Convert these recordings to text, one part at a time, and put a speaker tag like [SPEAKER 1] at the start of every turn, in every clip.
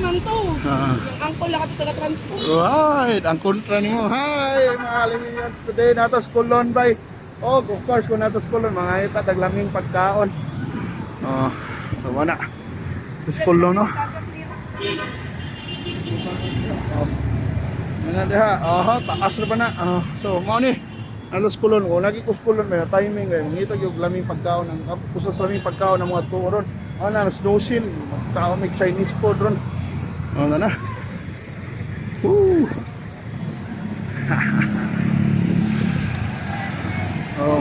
[SPEAKER 1] man to. Yung angkol lang ito taga-transport.
[SPEAKER 2] Right, ang kontra nimo. Hi, mga Alimians. Today natas kulon by. Oh, of course kung natas kulon mga ita taglaming pagkaon. Oh, so wala. Is kulon no. Oh. Ano diha? Oh, taas na ba na? So mao ni. Alos kulon ko lagi ko kulon may timing kay ngita gyud laming pagkaon ang kusas laming pagkaon ng mga turon. Na snowshin, tao may Chinese food ron. Na. Woo.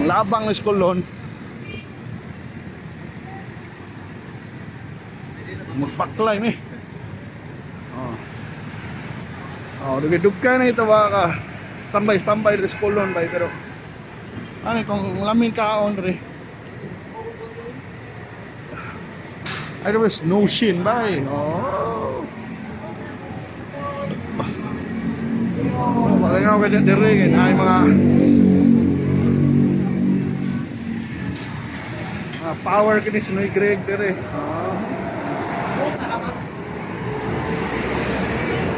[SPEAKER 2] Labang ni kulon. Magpaklay mi. Dugay-dugay na ito baka. Standby res kulon bay pero ano kung laming kaon re. Ay do snowshin bay. Malangaw ka dyan dire ay mga power kini sinoy Greg dire.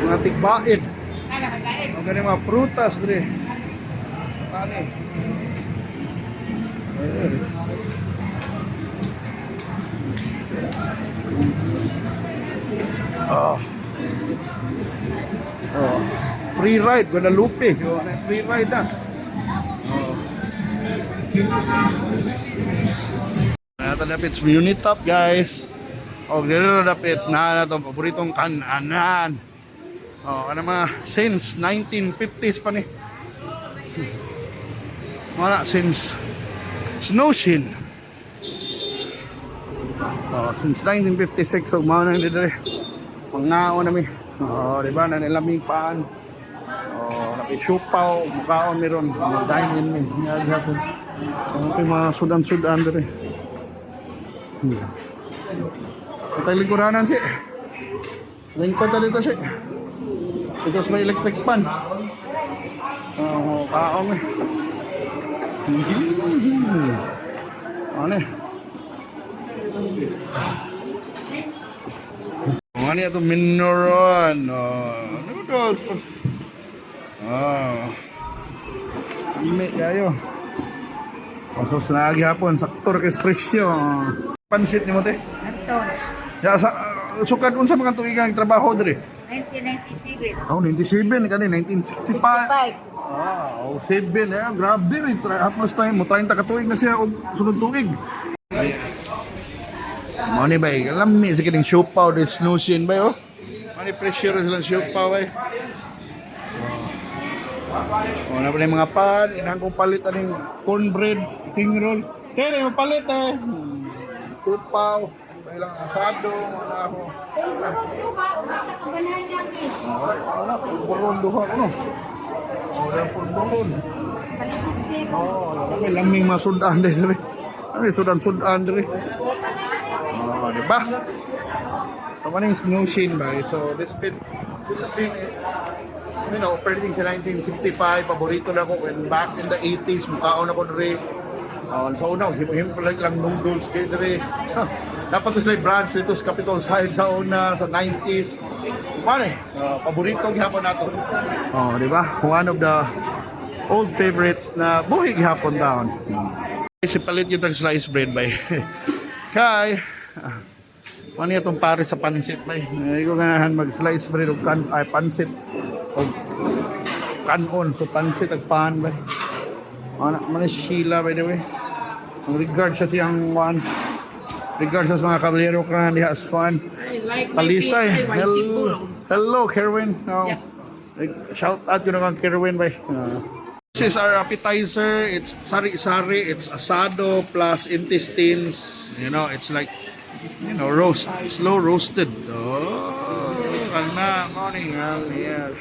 [SPEAKER 2] Mga tigbaid. Ang ganyan mga prutas dire. Kani. Free ride, Guadalupe. Free ride na. Natadapit sa Unitop guys. Dito dapit na itong paboritong kananan. Ano mga since 1950s pa ni. Wala since snowshin. Since 1956 so mao na dito. Pangaon nami. Diba na nilamig paan. Napisyupaw, mukaon meron. Dine-in mi. Nagapon. Mga sudan-sudan dito. Patay lingkuranan si. Lingkod na dito si. Because may electric pan. Kaong eh. Ano eh. Ano ito minoron. Noodles. Ime kayo. Pasos na lagi hapon. Saktor ka presyo. Pansit ni mo te? Ya, sukad unsa mga tuigang trabaho diri?
[SPEAKER 3] 1997.
[SPEAKER 2] 97 kani 1965. 7 grabe rin. Haplos tayo mo 30 ka tuig na siya og sunod tuig. Mo ni bay, lami sa kining siopaw de snowshin bay oh. Ani pressure silang siopaw bay. Na pala mga pan, inang kong palit aning cornbread, king roll. Kaya mo palit siopaw, ilang asado, wala ako. Wala, pulburon duha ko no. Wala pulburon. Laming masudan deh. Kami sudan-sudan deh. Diba? So, ano yung snowshin ba? So, this has been, operating sa 1965. Paborito na ako when back in the 80s. Mukhaon ako rin. So, una, him pala lang noodles kayo rin. Dapat ito sila branch dito sa Capitol Side sa una, sa 90s. Paano paborito gihapon nato. Diba? One of the old favorites na buhay gihapon down. Si palit yung slice bread ba? Kay ano itong pare sa pansit ba? Hindi ko ganahan mag-slice bread o pansit o kanon. So pansit at pan ba? Ano Sheila by the way? Regard siya siyang one. Regard sa mga kabalero ka diha sa one. Palisay. Hello Kerwin. Shout out yun naman Kerwin ba? This is our appetizer. It's sari-sari. It's asado plus intestines. It's like, roast. Slow roasted. Morning. Yes.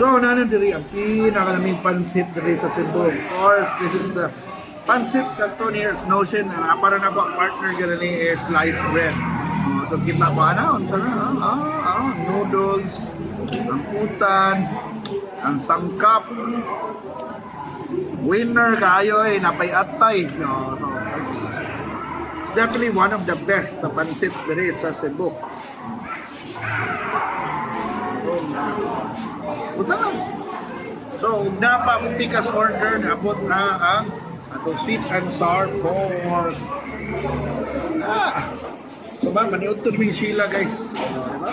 [SPEAKER 2] So, diri ang pinakalaming pansit diri sa Cebu. Of course, this is the pansit kanto near Snowshin. Para na po ang partner gani is sliced bread. So kita ba na? Noodles, ang putan, ang sangkap. Winner kayo napay-atay. No, no. It's definitely one of the best na pansit diri sa Cebu. So, napa mong pikas order, naabot na ang ato sweet and sour pork. So ba, maniud to namin sila guys. Diba?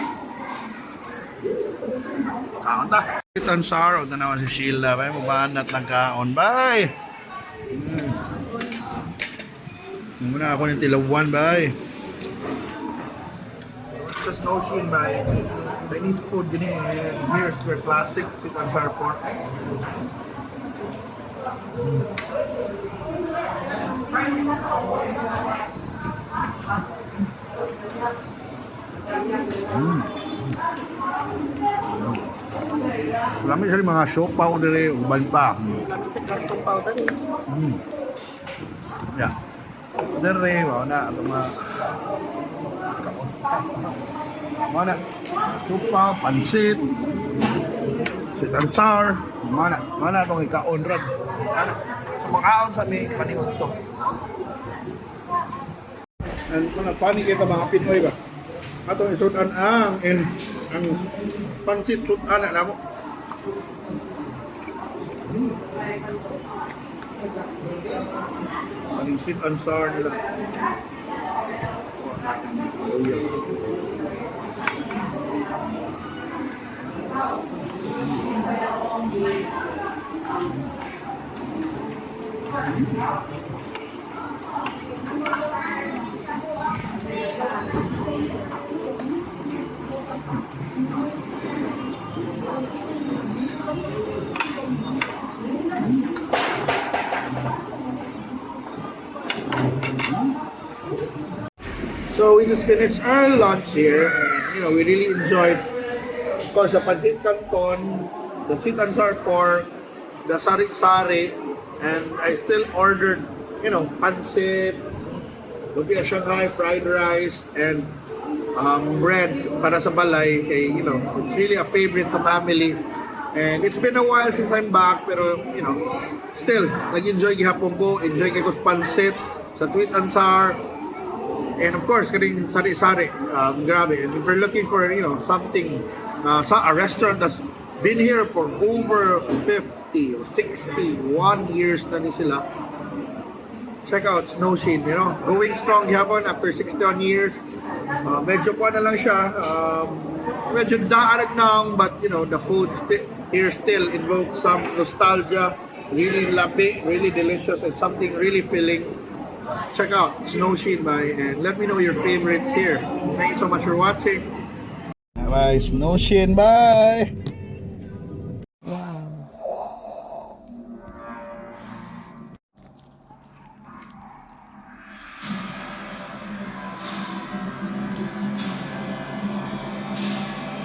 [SPEAKER 2] Kaon ta. Sweet and sour, o na naman si Sheila. Bay, mabanat ng kaon. Bay! Muna ako ng tilawan, bay. Just no sheen, bay. Chinese food, gini. Here's their classic sweet and sour pork. Marami siya rin mga siopaw diri, uban pa.
[SPEAKER 1] Kami sa carton powder eh.
[SPEAKER 2] Yeah. Dere, na mga mana siopaw, pansit, sweet and sour, mana itong ikaon rad. Kumakaon sa may paniod to. And mga funny kita mga Pinoy ba? Atong isudan ang pansit sudan na mo. Ang sweet and sour nila. Oh, yeah. So we just finished our lunch here, and we really enjoyed, of course, the pancit canton, the sweet and sour pork, the sari-sari, and I still ordered, pancit, lumpia Shanghai, fried rice, and bread para sa balay. It's really a favorite sa family, and it's been a while since I'm back, pero still nag-enjoy gihapon ko, enjoy ko sa pancit, sa sweet and sour. And of course, kaning sari-sari, grabe. And if you're looking for, something, a restaurant that's been here for over 50 or 61 years na ni sila, check out Snow Sheen, going strong gihapon after 61 years. Medyo pa na lang siya, medyo daarag na, but, the food here still invokes some nostalgia, really lapi, really delicious, and something really filling. Check out Snow Sheen, and let me know your favorites here. Thank you so much for watching. Bye, Snow Sheen, bye.